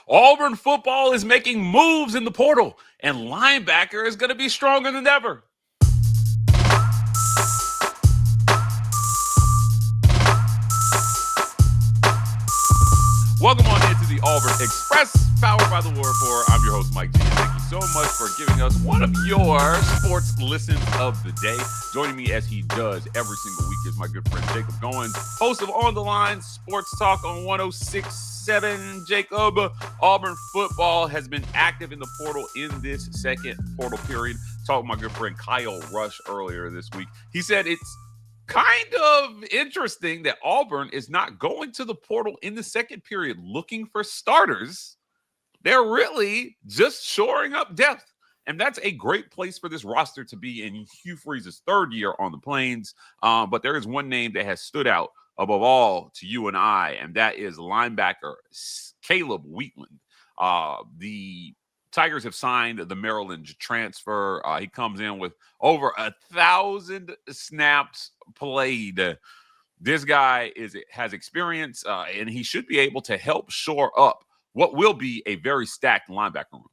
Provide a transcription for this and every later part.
Auburn football is making moves in the portal, and linebacker is going to be stronger than ever. Welcome on into the Auburn Express, powered by the War Report. I'm your host, Mike G. Thank you so much for giving us one of your sports listens of the day. Joining me as he does every single week is my good friend Jacob Goins, host of On the Line Sports Talk on 106.7. Jacob, Auburn football has been active in the portal in this second portal period. Talked with my good friend Kyle Rush earlier this week. He said it's kind of interesting that Auburn is not going to the portal in the second period looking for starters. They're really just shoring up depth. And that's a great place for this roster to be in Hugh Freeze's third year on the Plains. But there is one name that has stood out above all to you and I, and that is linebacker Caleb Wheatland. The Tigers have signed the Maryland transfer. He comes in with over 1,000 snaps played. This guy has experience, and he should be able to help shore up what will be a very stacked linebacker room.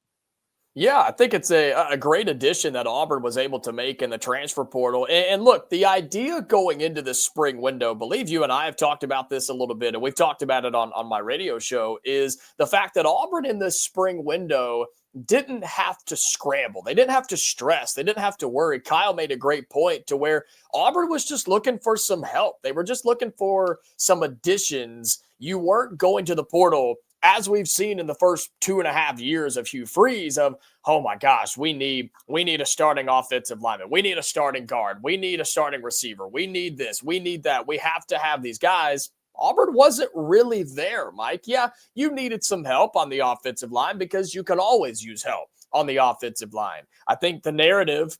Yeah, I think it's a great addition that Auburn was able to make in the transfer portal. And look, the idea going into this spring window, believe you and I have talked about this a little bit, and we've talked about it on my radio show, is the fact that Auburn in this spring window didn't have to scramble. They didn't have to stress. They didn't have to worry. Kyle made a great point to where Auburn was just looking for some help. They were just looking for some additions. You weren't going to the portal, as we've seen in the first 2.5 years of Hugh Freeze, of, oh my gosh, we need a starting offensive lineman. We need a starting guard. We need a starting receiver. We need this. We need that. We have to have these guys. Auburn wasn't really there, Mike. Yeah, you needed some help on the offensive line because you can always use help on the offensive line. I think the narrative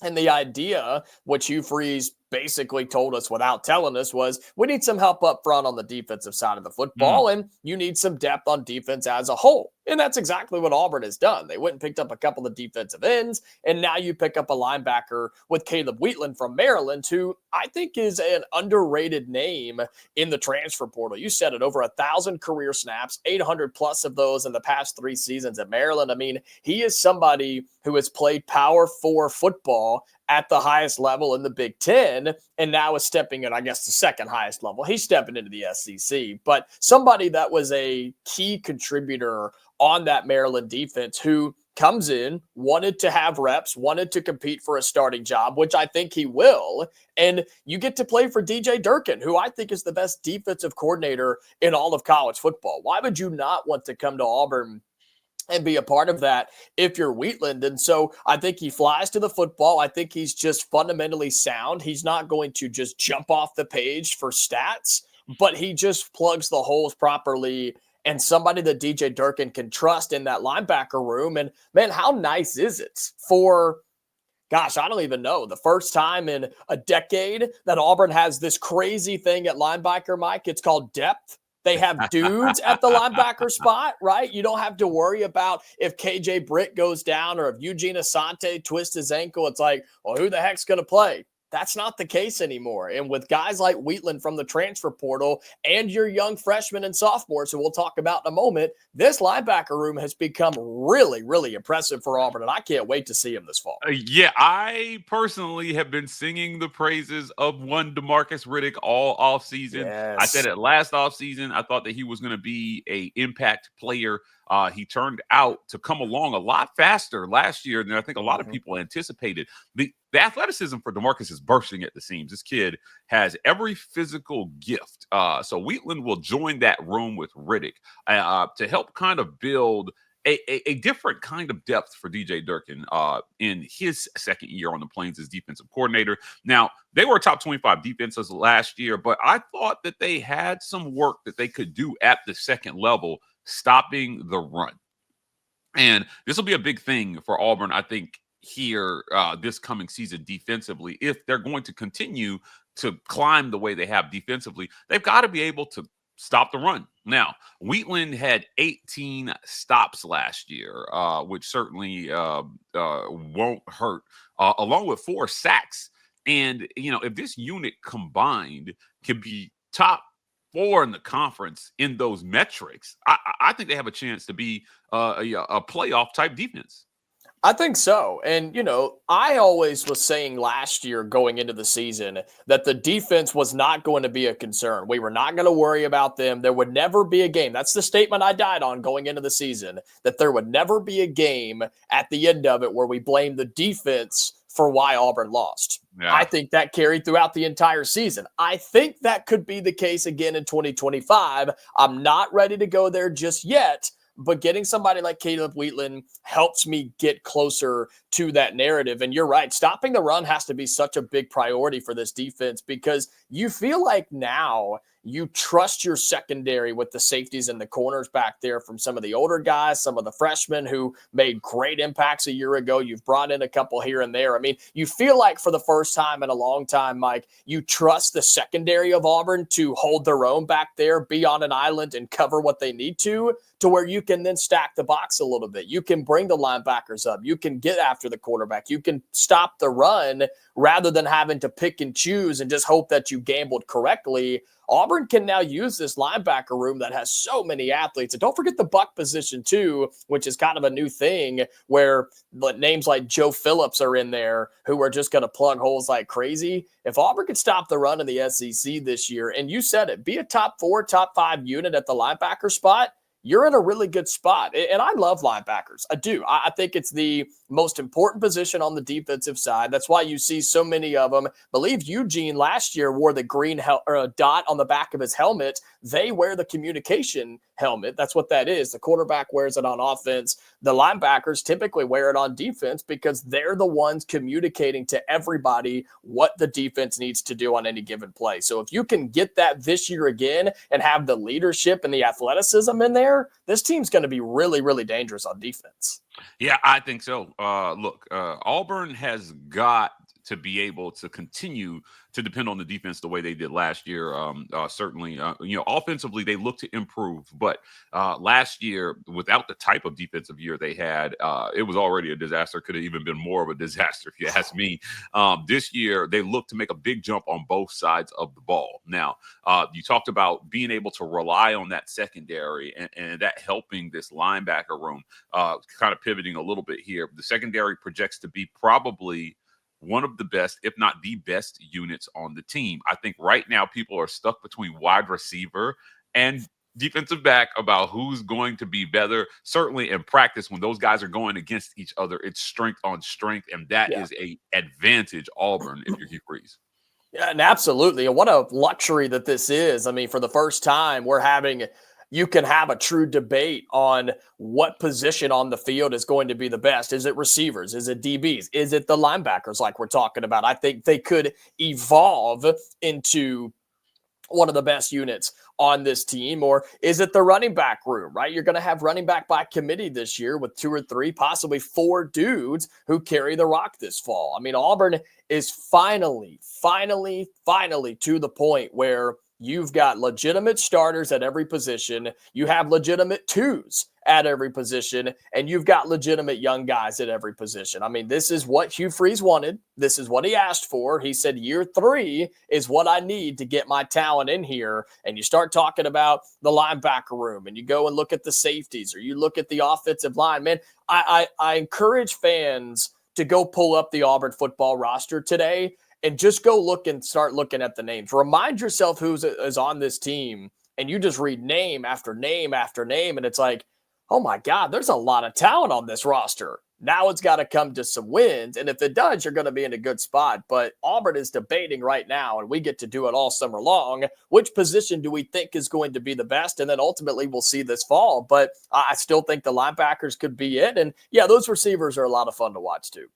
and the idea, which Hugh Freeze basically told us without telling us, was we need some help up front on the defensive side of the football, and you need some depth on defense as a whole. And that's exactly what Auburn has done. They went and picked up a couple of defensive ends, and now you pick up a linebacker with Caleb Wheatland from Maryland, who I think is an underrated name in the transfer portal. You said it, over 1,000 career snaps, 800 plus of those in the past 3 seasons at Maryland. I mean, he is somebody who has played Power 4 football at the highest level in the Big Ten, and now is stepping in, I guess, the second highest level. He's stepping into the SEC, but somebody that was a key contributor on that Maryland defense who comes in, wanted to have reps, wanted to compete for a starting job, which I think he will. And you get to play for DJ Durkin, who I think is the best defensive coordinator in all of college football. Why would you not want to come to Auburn and be a part of that if you're Wheatland? And so I think he flies to the football. I think he's just fundamentally sound. He's not going to just jump off the page for stats, but he just plugs the holes properly, and somebody that DJ Durkin can trust in that linebacker room. And man, how nice is it for, gosh, I don't even know, the first time in a decade that Auburn has this crazy thing at linebacker, Mike. It's called depth. They have dudes at the linebacker spot, right? You don't have to worry about if KJ Britt goes down or if Eugene Asante twists his ankle. It's like, well, who the heck's going to play? That's not the case anymore. And with guys like Wheatland from the transfer portal and your young freshmen and sophomores, who we'll talk about in a moment, this linebacker room has become really, really impressive for Auburn, and I can't wait to see him this fall. Yeah, I personally have been singing the praises of one DeMarcus Riddick all offseason. Yes. I said it last offseason. I thought that he was going to be an impact player. He turned out to come along a lot faster last year than I think a lot of people anticipated. The athleticism for DeMarcus is bursting at the seams. This kid has every physical gift. So Wheatland will join that room with Riddick to help kind of build a different kind of depth for DJ Durkin in his second year on the Plains as defensive coordinator. Now, they were top 25 defenses last year, but I thought that they had some work that they could do at the second level, stopping the run. And this will be a big thing for Auburn, I think, here this coming season defensively. If they're going to continue to climb the way they have defensively, they've got to be able to stop the run. Now, Wheatland had 18 stops last year, which certainly won't hurt, along with 4 sacks. And, you know, if this unit combined can be top 4 in the conference in those metrics, I think they have a chance to be a playoff type defense. I think so. And, I always was saying last year going into the season that the defense was not going to be a concern. We were not going to worry about them. There would never be a game. That's the statement I died on going into the season, that there would never be a game at the end of it where we blame the defense for why Auburn lost. Yeah. I think that carried throughout the entire season. I think that could be the case again in 2025. I'm not ready to go there just yet. But getting somebody like Caleb Wheatland helps me get closer to that narrative. And you're right, stopping the run has to be such a big priority for this defense because you feel like now you trust your secondary with the safeties and the corners back there from some of the older guys, some of the freshmen who made great impacts a year ago. You've brought in a couple here and there. I mean, you feel like for the first time in a long time, Mike, you trust the secondary of Auburn to hold their own back there, be on an island and cover what they need to where you can then stack the box a little bit. You can bring the linebackers up. You can get after the quarterback. You can stop the run rather than having to pick and choose and just hope that you gambled correctly. Auburn can now use this linebacker room that has so many athletes. And don't forget the buck position too, which is kind of a new thing where names like Joe Phillips are in there who are just going to plug holes like crazy. If Auburn could stop the run in the SEC this year, and you said it, be a top 4, top 5 unit at the linebacker spot, you're in a really good spot. And I love linebackers. I do. I think it's the most important position on the defensive side. That's why you see so many of them. I believe Eugene last year wore the green dot on the back of his helmet. They wear the communication helmet. That's what that is. The quarterback wears it on offense. The linebackers typically wear it on defense because they're the ones communicating to everybody what the defense needs to do on any given play. So if you can get that this year again and have the leadership and the athleticism in there, this team's going to be really, really dangerous on defense. Yeah, I think so. Look, Auburn has got to be able to continue to depend on the defense the way they did last year. Certainly, offensively, they look to improve. But last year, without the type of defensive year they had, it was already a disaster. Could have even been more of a disaster, if you ask me. This year, they look to make a big jump on both sides of the ball. Now, you talked about being able to rely on that secondary and that helping this linebacker room. Kind of pivoting a little bit here. The secondary projects to be probably one of the best, if not the best units on the team. I think right now people are stuck between wide receiver and defensive back about who's going to be better. Certainly in practice, when those guys are going against each other, it's strength on strength, and that is a advantage Auburn if you're Hugh Freeze. Yeah, and absolutely. And what a luxury that this is. I mean, for the first time, you can have a true debate on what position on the field is going to be the best. Is it receivers? Is it DBs? Is it the linebackers like we're talking about? I think they could evolve into one of the best units on this team. Or is it the running back room, right? You're going to have running back by committee this year with 2 or 3, possibly 4 dudes who carry the rock this fall. I mean, Auburn is finally to the point where you've got legitimate starters at every position. You have legitimate 2s at every position, and you've got legitimate young guys at every position. I mean, this is what Hugh Freeze wanted. This is what he asked for. He said, year 3 is what I need to get my talent in here. And you start talking about the linebacker room, and you go and look at the safeties, or you look at the offensive line. Man, I encourage fans to go pull up the Auburn football roster today and just go look and start looking at the names. Remind yourself who is on this team, and you just read name after name after name, and it's like, oh my God, there's a lot of talent on this roster. Now it's got to come to some wins, and if it does, you're going to be in a good spot. But Auburn is debating right now, and we get to do it all summer long. Which position do we think is going to be the best? And then ultimately we'll see this fall. But I still think the linebackers could be it. And yeah, those receivers are a lot of fun to watch too.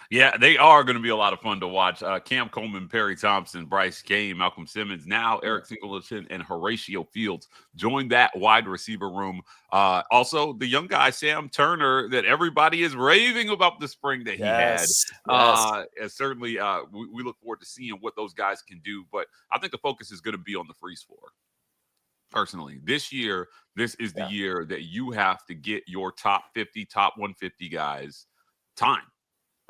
Yeah, they are going to be a lot of fun to watch. Cam Coleman, Perry Thompson, Bryce Kane, Malcolm Simmons, now Eric Singleton and Horatio Fields join that wide receiver room. Also, the young guy, Sam Turner, that everybody is raving about the spring that he had. And certainly, we look forward to seeing what those guys can do. But I think the focus is going to be on the freeze floor. Personally, this year, this is the year that you have to get your top 50, top 150 guys time.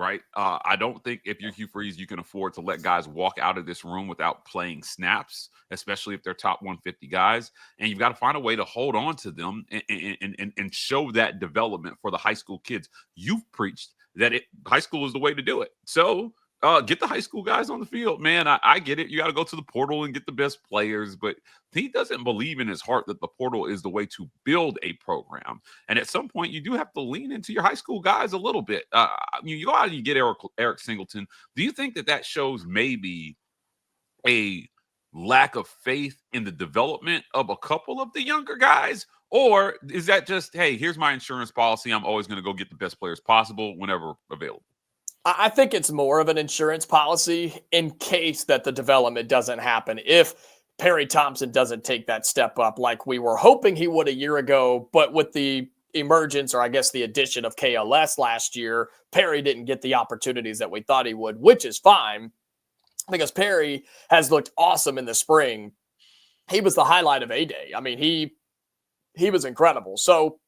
right? I don't think if you're Hugh Freeze, you can afford to let guys walk out of this room without playing snaps, especially if they're top 150 guys. And you've got to find a way to hold on to them and show that development for the high school kids. You've preached that high school is the way to do it. So get the high school guys on the field, man. I get it. You got to go to the portal and get the best players, but he doesn't believe in his heart that the portal is the way to build a program. And at some point, you do have to lean into your high school guys a little bit. You go out and you get Eric Singleton. Do you think that shows maybe a lack of faith in the development of a couple of the younger guys? Or is that just, hey, here's my insurance policy. I'm always going to go get the best players possible whenever available? I think it's more of an insurance policy in case that the development doesn't happen. If Perry Thompson doesn't take that step up like we were hoping he would a year ago, but with the emergence, or I guess the addition of KLS last year, Perry didn't get the opportunities that we thought he would, which is fine because Perry has looked awesome in the spring. He was the highlight of A-Day. I mean, he was incredible. So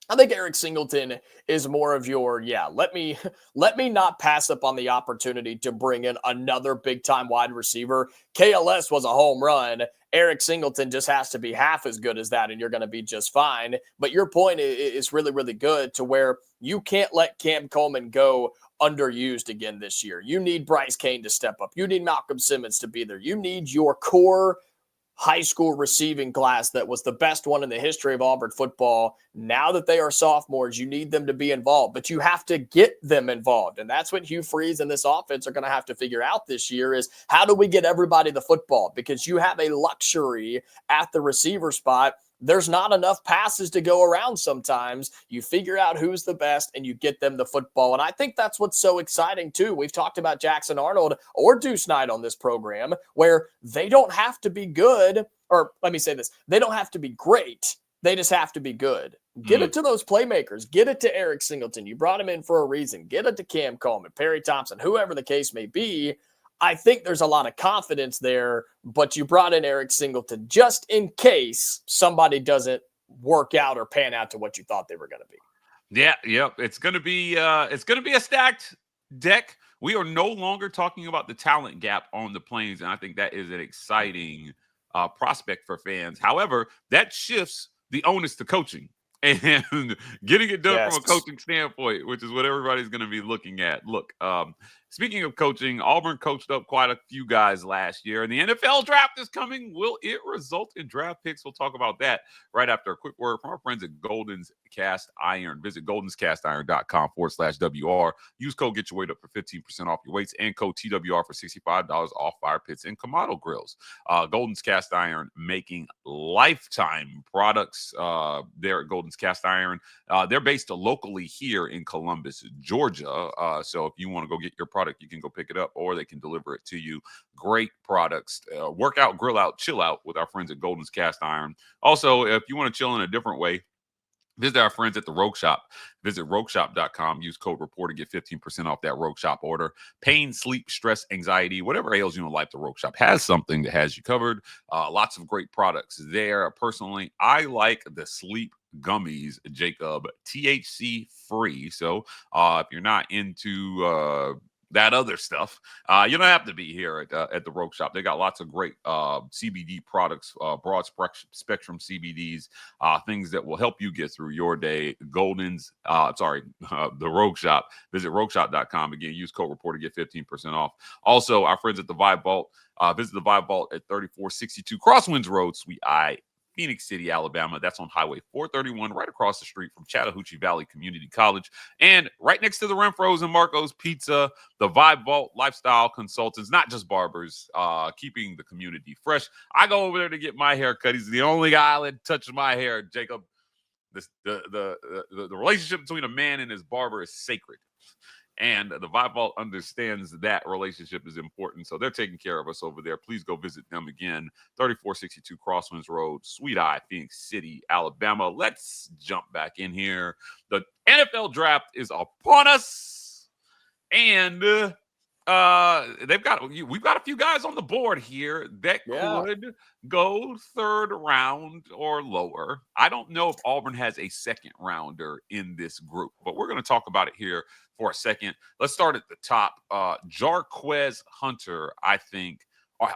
I think Eric Singleton is more of your, let me not pass up on the opportunity to bring in another big-time wide receiver. KLS was a home run. Eric Singleton just has to be half as good as that, and you're going to be just fine. But your point is really, really good to where you can't let Cam Coleman go underused again this year. You need Bryce Cain to step up. You need Malcolm Simmons to be there. You need your core high school receiving class that was the best one in the history of Auburn football. Now that they are sophomores, you need them to be involved, but you have to get them involved. And that's what Hugh Freeze and this offense are going to have to figure out this year is how do we get everybody the football? Because you have a luxury at the receiver spot. There's not enough passes to go around sometimes. You figure out who's the best and you get them the football. And I think that's what's so exciting too. We've talked about Jackson Arnold or Deuce Knight on this program where they don't have to be good, or let me say this, they don't have to be great. They just have to be good. Get it to those playmakers. Get it to Eric Singleton. You brought him in for a reason. Get it to Cam Coleman, Perry Thompson, whoever the case may be. I think there's a lot of confidence there, but you brought in Eric Singleton just in case somebody doesn't work out or pan out to what you thought they were going to be. Yeah, yep. It's going to be a stacked deck. We are no longer talking about the talent gap on the Plains, and I think that is an exciting prospect for fans. However, that shifts the onus to coaching and getting it done from a coaching standpoint, which is what everybody's going to be looking at. Look, speaking of coaching, Auburn coached up quite a few guys last year, and the NFL draft is coming. Will it result in draft picks? We'll talk about that right after a quick word from our friends at Golden's Cast Iron. Visit goldenscastiron.com/WR. Use code Get Your Weight Up for 15% off your weights and code TWR for $65 off fire pits and Kamado grills. Golden's Cast Iron making lifetime products there at Golden's Cast Iron. They're based locally here in Columbus, Georgia. So if you want to go get your product, you can go pick it up or they can deliver it to you. Great products. Work out, grill out, chill out with our friends at Golden's Cast Iron. Also, if you want to chill in a different way, visit our friends at the Rogue Shop. Visit rogueshop.com. Use code REPORT to get 15% off that Rogue Shop order. Pain, sleep, stress, anxiety, whatever ails you in life, the Rogue Shop has something that has you covered. Lots of great products there. Personally, I like the sleep gummies, Jacob, THC free. So if you're not into that other stuff, you don't have to be here at the Rogue Shop. They got lots of great CBD products, broad spectrum CBDs, things that will help you get through your day. The Rogue Shop. Visit rogueshop.com. Again, use code REPORT to get 15% off. Also, our friends at the Vibe Vault. Visit the Vibe Vault at 3462 Crosswinds Road, Suite I, Phoenix City, Alabama. That's on Highway 431, right across the street from Chattahoochee Valley Community College. And right next to the Renfro's and Marco's Pizza, the Vibe Vault Lifestyle Consultants, not just barbers, keeping the community fresh. I go over there to get my hair cut. He's the only guy that touches my hair, Jacob. The relationship between a man and his barber is sacred. And the Vibe Vault understands that relationship is important. So they're taking care of us over there. Please go visit them again. 3462 Crosswinds Road, Sweet Eye, Phoenix City, Alabama. Let's jump back in here. The NFL draft is upon us. And we've got a few guys on the board here that Yeah. could go third round or lower. I don't know if Auburn has a second rounder in this group, but we're going to talk about it here for a second. Let's start at the top. Jarquez Hunter, I think,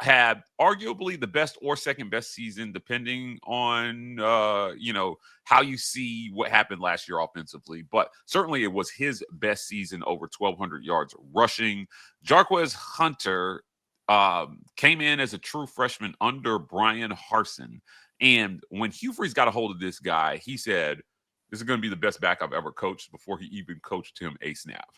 had arguably the best or second best season, depending on how you see what happened last year offensively. But certainly it was his best season, over 1,200 yards rushing. Jarquez Hunter came in as a true freshman under Brian Harsin. And when Hugh Freeze got a hold of this guy, he said, this is going to be the best back I've ever coached, before he even coached him a snap.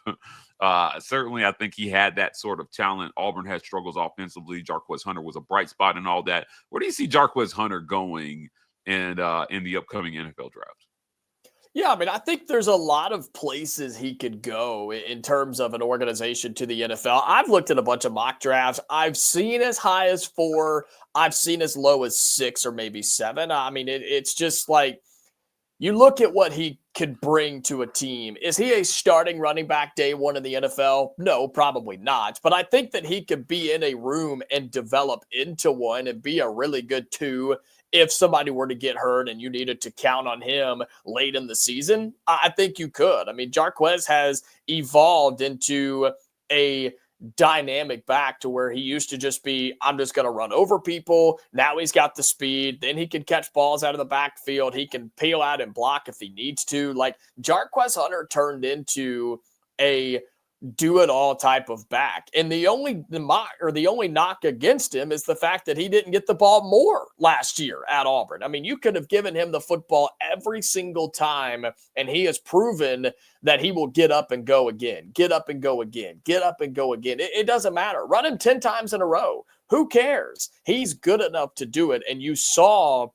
Certainly, I think he had that sort of talent. Auburn had struggles offensively. Jarquez Hunter was a bright spot and all that. Where do you see Jarquez Hunter going in the upcoming NFL draft? Yeah, I mean, I think there's a lot of places he could go in terms of an organization to the NFL. I've looked at a bunch of mock drafts. I've seen as high as 4. I've seen as low as 6 or maybe 7. I mean, it's just like, you look at what he could bring to a team. Is he a starting running back day one in the NFL? No, probably not. But I think that he could be in a room and develop into one and be a really good 2 if somebody were to get hurt and you needed to count on him late in the season. I think you could. I mean, Jarquez has evolved into a dynamic back to where he used to just be, I'm just going to run over people. Now he's got the speed. Then he can catch balls out of the backfield. He can peel out and block if he needs to. Like, Jarquez Hunter turned into a do it all type of back. And the only knock against him is the fact that he didn't get the ball more last year at Auburn. I mean, you could have given him the football every single time, and he has proven that he will get up and go again, get up and go again, get up and go again. It doesn't matter. Run him 10 times in a row. Who cares? He's good enough to do it. And you saw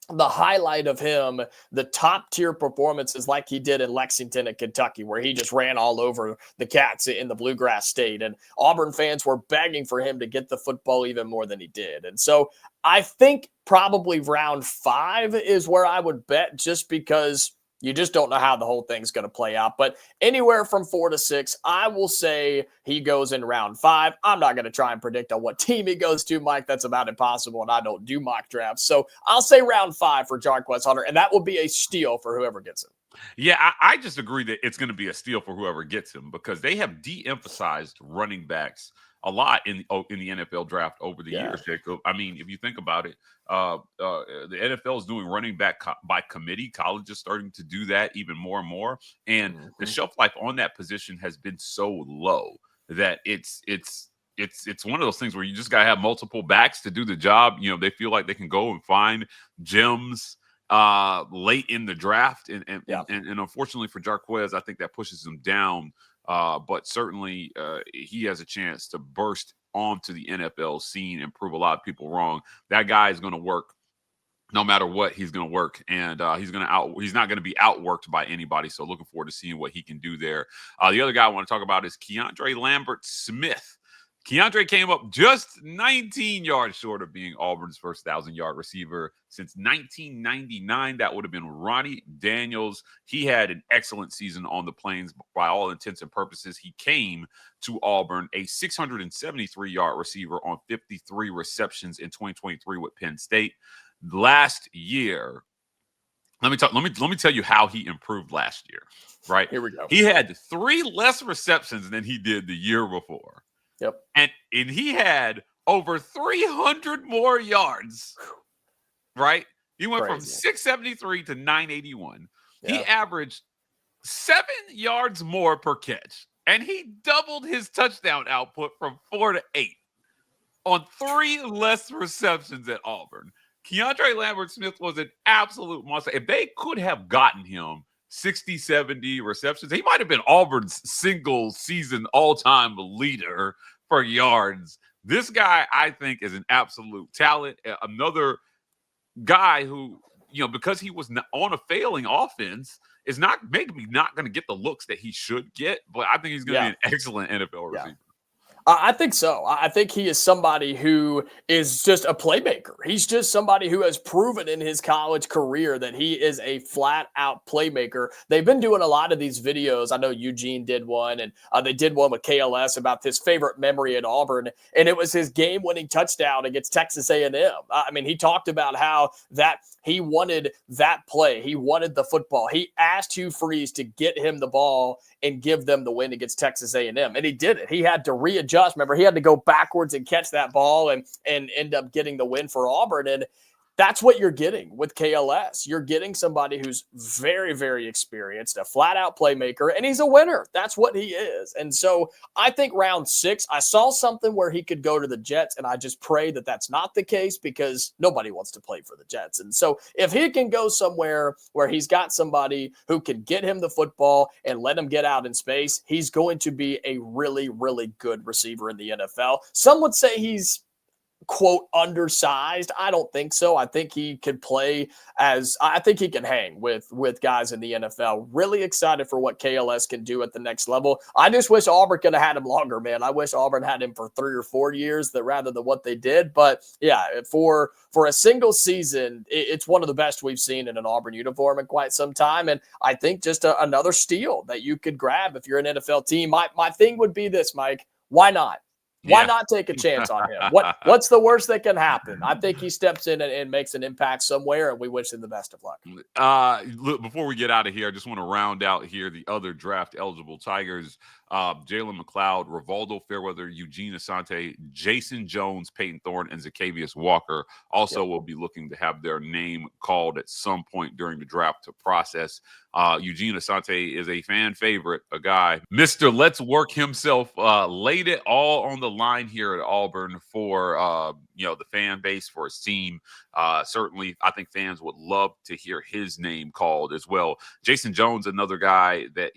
the highlight of him, the top tier performances like he did in Lexington and Kentucky, where he just ran all over the Cats in the Bluegrass State. And Auburn fans were begging for him to get the football even more than he did. And so I think probably round 5 is where I would bet, just because you just don't know how the whole thing's going to play out. But anywhere from 4 to 6, I will say he goes in round 5. I'm not going to try and predict on what team he goes to, Mike. That's about impossible, and I don't do mock drafts. So I'll say round 5 for Jarquez Hunter, and that will be a steal for whoever gets him. Yeah, I just agree that it's going to be a steal for whoever gets him, because they have de-emphasized running backs a lot in the NFL draft over the years, Jacob. I mean, if you think about it, the NFL is doing running back by committee. College is starting to do that even more and more. And the shelf life on that position has been so low that it's one of those things where you just got to have multiple backs to do the job. You know, they feel like they can go and find gems late in the draft. And unfortunately for Jarquez, I think that pushes him down. But certainly he has a chance to burst onto the NFL scene and prove a lot of people wrong. That guy is going to work no matter what. He's going to work, and he's not going to be outworked by anybody. So looking forward to seeing what he can do there. The other guy I want to talk about is Keandre Lambert-Smith. Keandre came up just 19 yards short of being Auburn's first 1,000-yard receiver since 1999. That would have been Ronnie Daniels. He had an excellent season on the Plains by all intents and purposes. He came to Auburn a 673-yard receiver on 53 receptions in 2023 with Penn State. Last year, let me tell you how he improved last year. Right here we go. He had 3 less receptions than he did the year before. Yep. And he had over 300 more yards, right? He went from 673 to 981. Yeah. He averaged 7 yards more per catch, and he doubled his touchdown output from 4 to 8 on 3 less receptions at Auburn. Keandre Lambert-Smith was an absolute monster. If they could have gotten him 60, 70 receptions, he might have been Auburn's single season all-time leader for yards. This guy, I think, is an absolute talent. Another guy who, because he was on a failing offense, is maybe not going to get the looks that he should get, but I think he's going to be an excellent NFL receiver. I think so. I think he is somebody who is just a playmaker. He's just somebody who has proven in his college career that he is a flat out playmaker. They've been doing a lot of these videos. I know Eugene did one, and they did one with KLS about his favorite memory at Auburn, and it was his game-winning touchdown against Texas A&M. I mean, he talked about how that he wanted that play. He wanted the football. He asked Hugh Freeze to get him the ball and give them the win against Texas A&M, and he did it. He had to readjust. Remember, he had to go backwards and catch that ball and end up getting the win for Auburn. And that's what you're getting with KLS. You're getting somebody who's very, very experienced, a flat-out playmaker, and he's a winner. That's what he is. And so I think round 6, I saw something where he could go to the Jets, and I just pray that that's not the case because nobody wants to play for the Jets. And so if he can go somewhere where he's got somebody who can get him the football and let him get out in space, he's going to be a really, really good receiver in the NFL. Some would say he's quote undersized. I don't think so. I think he could play I think he can hang with guys in the NFL. Really excited for what KLS can do at the next level. I just wish Auburn could have had him longer, man. I wish Auburn had him for 3 or 4 years rather than what they did. But yeah, for a single season, it's one of the best we've seen in an Auburn uniform in quite some time. And I think just another steal that you could grab if you're an NFL team. My thing would be this, Mike. Why not? Why not take a chance on him? What's the worst that can happen? I think he steps in and makes an impact somewhere, and we wish him the best of luck. Look, before we get out of here, I just want to round out here the other draft-eligible Tigers. Jalen McLeod, Rivaldo Fairweather, Eugene Asante, Jason Jones, Peyton Thorne, and Zacchaeus Walker also will be looking to have their name called at some point during the draft to process. Eugene Asante is a fan favorite, a guy. Mr. Let's Work himself laid it all on the line here at Auburn for the fan base, for his team. Certainly, I think fans would love to hear his name called as well. Jason Jones, another guy that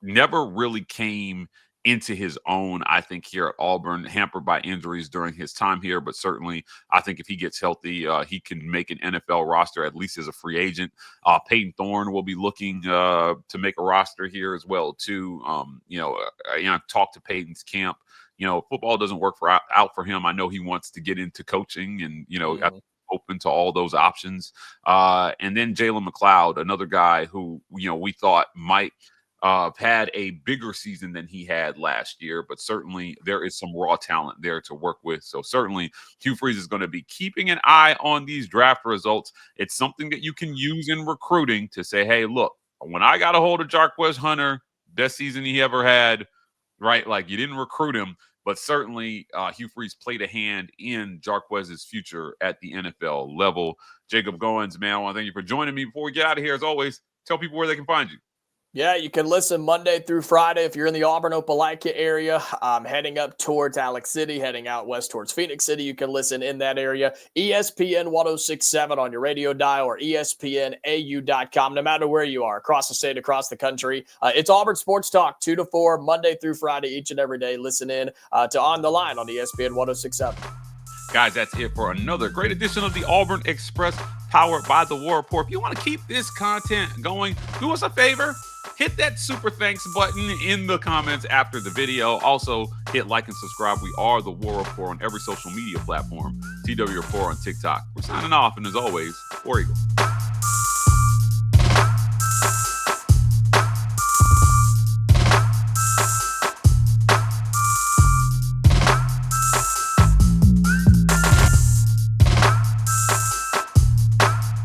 never really came into his own, I think, here at Auburn, hampered by injuries during his time here. But certainly, I think if he gets healthy, he can make an NFL roster, at least as a free agent. Peyton Thorne will be looking to make a roster here as well, too. Talk to Peyton's camp. Football doesn't work out for him. I know he wants to get into coaching and, open to all those options. And then Jalen McLeod, another guy who, we thought might had a bigger season than he had last year, but certainly there is some raw talent there to work with. So certainly Hugh Freeze is going to be keeping an eye on these draft results. It's something that you can use in recruiting to say, hey, look, when I got a hold of Jarquez Hunter, best season he ever had, right? Like, you didn't recruit him, but certainly Hugh Freeze played a hand in Jarquez's future at the NFL level. Jacob Goins, man, I want to thank you for joining me. Before we get out of here, as always, tell people where they can find you. Yeah, you can listen Monday through Friday if you're in the Auburn, Opelika area, heading up towards Alex City, heading out west towards Phoenix City. You can listen in that area. ESPN 106.7 on your radio dial or ESPNAU.com, no matter where you are, across the state, across the country. It's Auburn Sports Talk, 2 to 4, Monday through Friday, each and every day. Listen in to On the Line on ESPN 106.7. Guys, that's it for another great edition of the Auburn Express, powered by the War Report. If you want to keep this content going, do us a favor. Hit that super thanks button in the comments after the video. Also, hit like and subscribe. We are the War Report on every social media platform. TW Report on TikTok. We're signing off, and as always, War Eagle.